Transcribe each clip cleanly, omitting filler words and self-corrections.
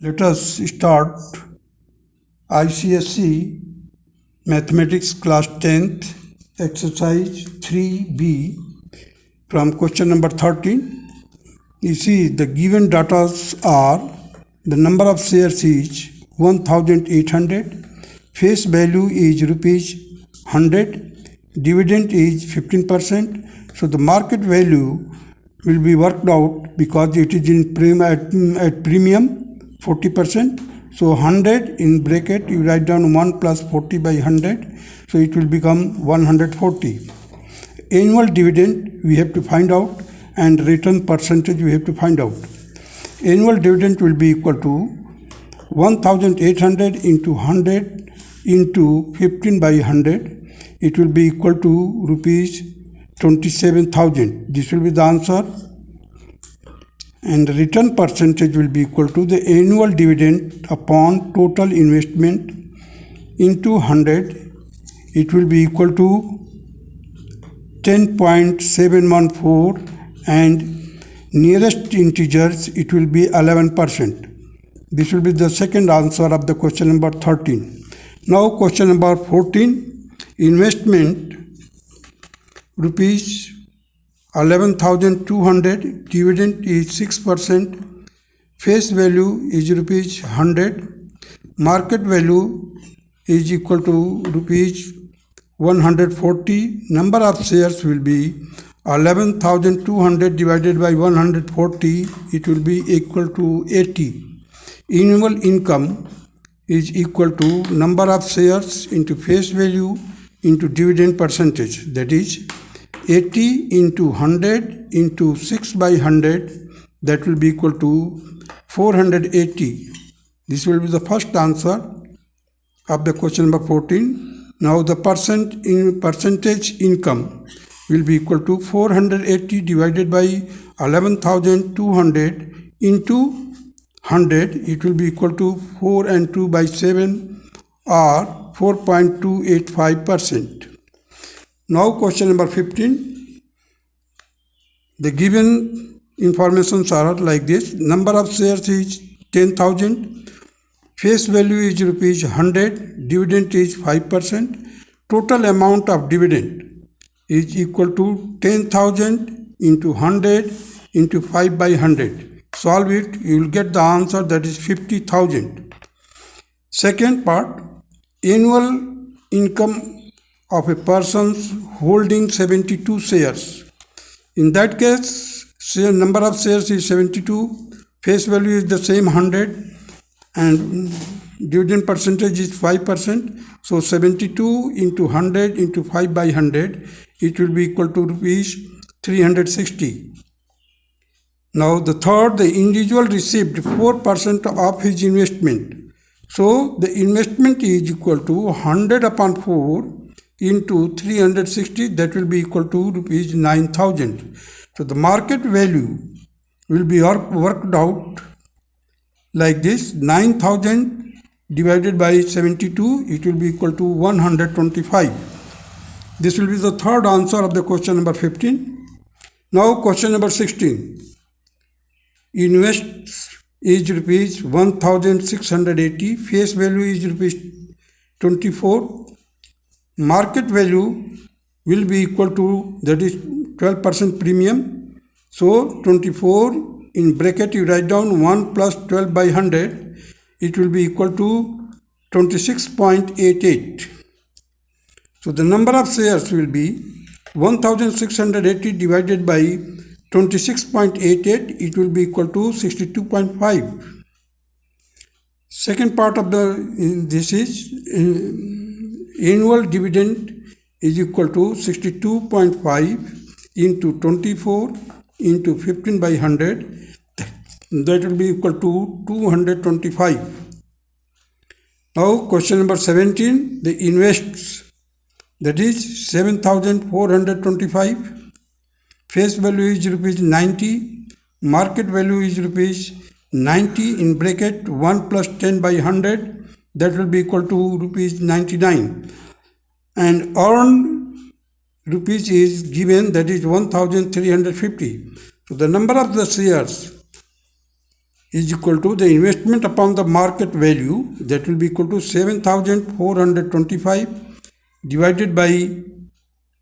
Let us start ICSE Mathematics Class 10th Exercise 3B from question number 13. You see the given data are the number of shares is 1800, face value is rupees 100, dividend is 15%. So the market value will be worked out because it is in at premium 40%. So 100 in bracket you write down 1 plus 40 by 100. So it will become 140. Annual dividend we have to find out and return percentage we have to find out. Annual dividend will be equal to 1800 into 100 into 15 by 100. It will be equal to rupees 27,000. This will be the answer. And the return percentage will be equal to the annual dividend upon total investment into 100. It will be equal to 10.714 and nearest integers it will be 11%. This will be the second answer of the question number 13. Now question number 14. Investment rupees 11,200, dividend is 6%, face value is rupees 100, market value is equal to rupees 140, number of shares will be 11,200 divided by 140, it will be equal to 80. Annual income is equal to number of shares into face value into dividend percentage, that is 80 into 100 into 6 by 100, that will be equal to 480. This will be the first answer of the question number 14. Now the percentage income will be equal to 480 divided by 11,200 into 100. It will be equal to 4 and 2 by 7 or 4.285%. Now question number 15. The given informations are like this. Number of shares is 10,000. Face value is rupees 100. Dividend is 5%. Total amount of dividend is equal to 10,000 into 100 into 5 by 100. Solve it. You will get the answer, that is 50,000. Second part. Annual income of a person holding 72 shares. In that case, number of shares is 72, face value is the same 100 and dividend percentage is 5%. So 72 into 100 into 5 by 100, it will be equal to rupees 360. Now the third, the individual received 4% of his investment. So the investment is equal to 100 upon 4 into 360, that will be equal to rupees 9,000. So the market value will be worked out like this. 9,000 divided by 72, it will be equal to 125. This will be the third answer of the question number 15. Now question number 16. Invests is rupees 1,680, face value is rupees 24. Market value will be equal to, that is 12% premium. So 24 in bracket you write down 1 plus 12 by 100, it will be equal to 26.88. So the number of shares will be 1,680 divided by 26.88, it will be equal to 62.5. Second part of this is annual dividend is equal to 62.5 into 24 into 15 by 100, that will be equal to 225. Now question number 17, the invests, that is 7,425, face value is rupees 90, market value is rupees 90 in bracket 1 plus 10 by 100, that will be equal to rupees 99, and earned rupees is given, that is 1,350. So the number of the shares is equal to the investment upon the market value, that will be equal to 7,425 divided by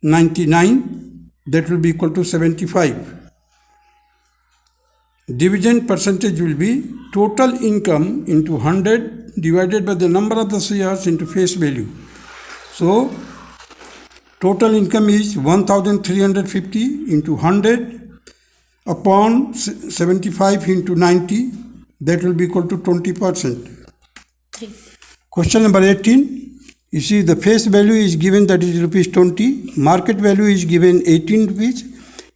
99, that will be equal to 75. Dividend percentage will be total income into 100 divided by the number of the shares into face value. So total income is 1,350 into 100 upon 75 into 90, that will be equal to 20%. Question number 18. You see the face value is given, that is rupees 20. Market value is given 18 rupees.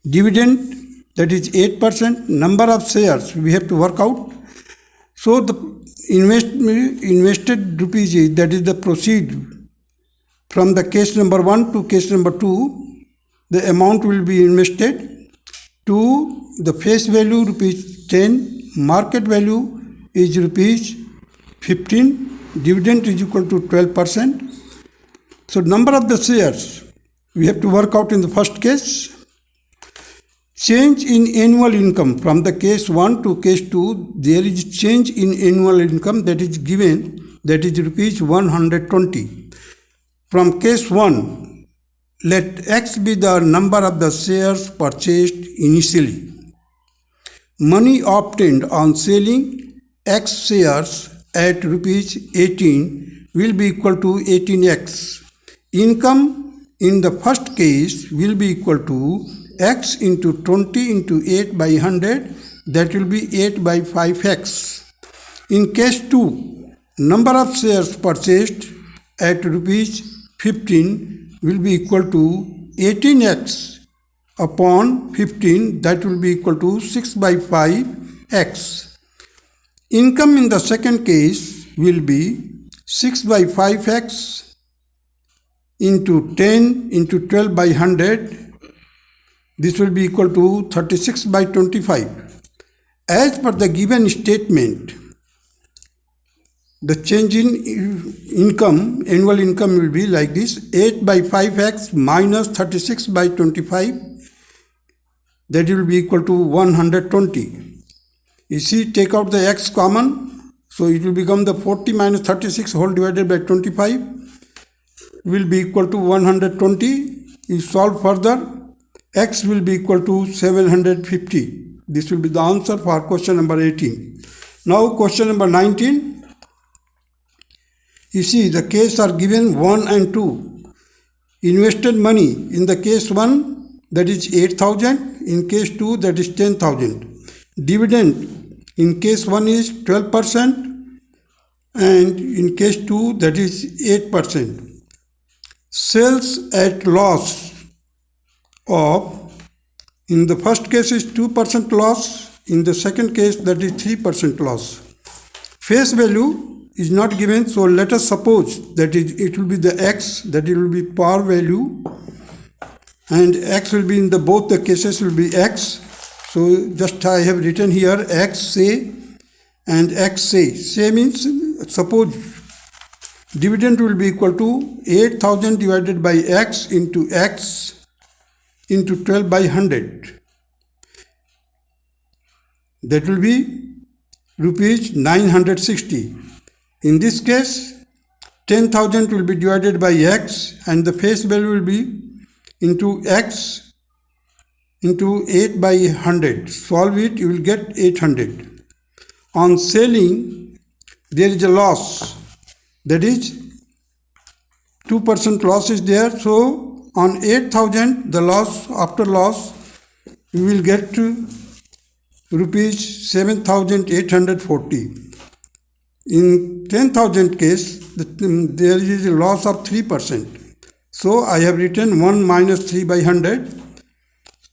Dividend, that is 8%. Number of shares we have to work out. So the invested rupees is, that is the proceed from the case number 1 to case number 2. The amount will be invested to the face value rupees 10. Market value is rupees 15. Dividend is equal to 12%. So number of the shares we have to work out in the first case. Change in annual income from the case 1 to case 2, there is change in annual income that is given, that is rupees 120. From case 1, let X be the number of the shares purchased initially. Money obtained on selling X shares at rupees 18 will be equal to 18x. Income in the first case will be equal to x into 20 into 8 by 100, that will be 8 by 5x. In case 2, number of shares purchased at rupees 15 will be equal to 18x upon 15, that will be equal to 6 by 5x. Income in the second case will be 6 by 5x into 10 into 12 by 100. This will be equal to 36 by 25. As per the given statement, the change in income, annual income will be like this: 8 by 5x minus 36 by 25, that will be equal to 120. You see, take out the x common, so it will become the 40 minus 36 whole divided by 25 will be equal to 120. You solve further, x will be equal to 750. This will be the answer for question number 18. Now question number 19. You see, the case are given 1 and 2. Invested money in the case 1, that is 8,000. In case 2, that is 10,000. Dividend in case 1 is 12%, and in case 2, that is 8%. Sales at loss of, in the first case is 2% loss, in the second case that is 3% loss. Face value is not given, so let us suppose that it will be the x, that it will be par value, and x will be in the both the cases will be x. So just I have written here x say and x say. Say means, suppose dividend will be equal to 8,000 divided by x into 12 by 100. That will be rupees 960. In this case, 10,000 will be divided by x, and the face value will be into x into 8 by 100. Solve it, you will get 800. On selling, there is a loss, that is 2% loss is there. So on 8,000, the loss, after loss, you will get to rupees 7,840. In 10,000 case, there is a loss of 3%. So I have written 1 minus 3 by 100.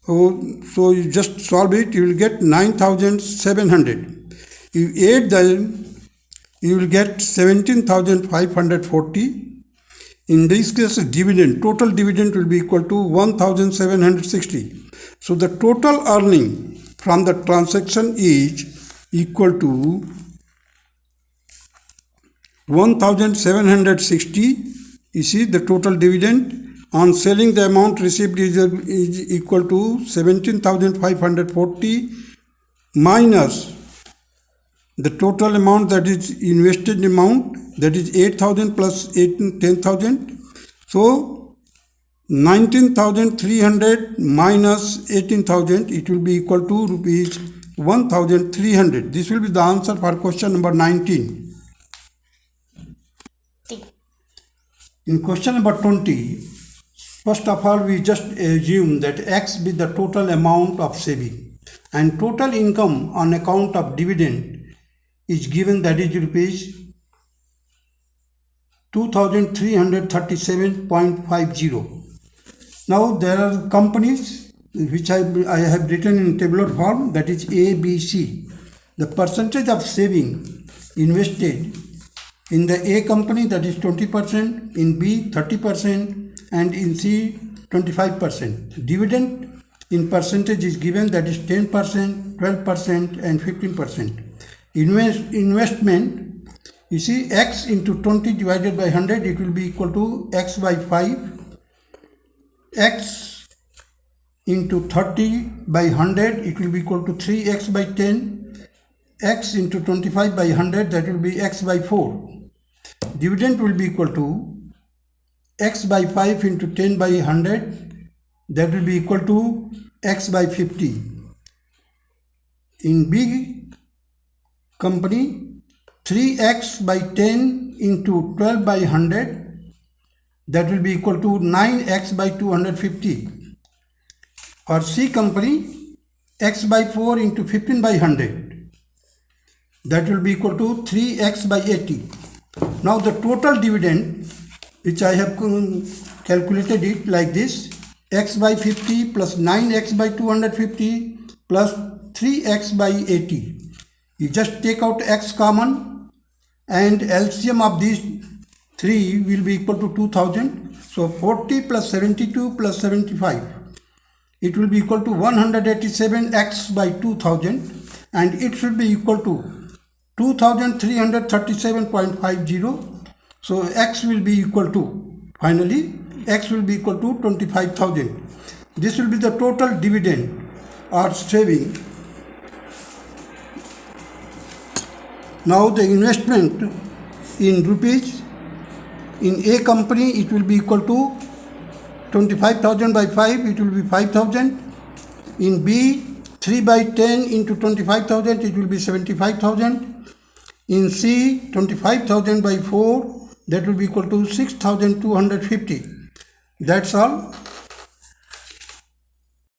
So you just solve it, you will get 9,700. You add them, you will get 17,540. In this case, dividend, total dividend will be equal to 1,760. So the total earning from the transaction is equal to 1,760. You see, the total dividend on selling, the amount received is equal to 17,540 minus the total amount, that is invested amount, that is 8,000 plus 10,000. So 19,300 minus 18,000, it will be equal to rupees 1,300. This will be the answer for question number 19. In question number 20, first of all, we just assume that X be the total amount of saving and total income on account of dividend is given, that is rupees 2,337.50. Now there are companies which I have written in tabular form, that is A, B, C. The percentage of saving invested in the A company, that is 20%, in B 30%, and in C 25%. Dividend in percentage is given, that is 10%, 12% and 15%. Investment, you see, X into 20 divided by 100, it will be equal to X by 5. X into 30 by 100, it will be equal to 3X by 10. X into 25 by 100, that will be X by 4. Dividend will be equal to X by 5 into 10 by 100, that will be equal to X by 50. In B company, 3x by 10 into 12 by 100, that will be equal to 9x by 250. For C company, x by 4 into 15 by 100, that will be equal to 3x by 80. Now the total dividend, which I have calculated it like this, x by 50 plus 9x by 250 plus 3x by 80. You just take out x common and LCM of these three will be equal to 2000. So 40 plus 72 plus 75. It will be equal to 187x by 2000 and it should be equal to 2337.50. So x will be equal to, finally, x will be equal to 25,000. This will be the total dividend or saving. Now the investment in rupees, in A company it will be equal to 25,000 by 5, it will be 5,000. In B, 3 by 10 into 25,000, it will be 75,000. In C, 25,000 by 4, that will be equal to 6,250. That's all.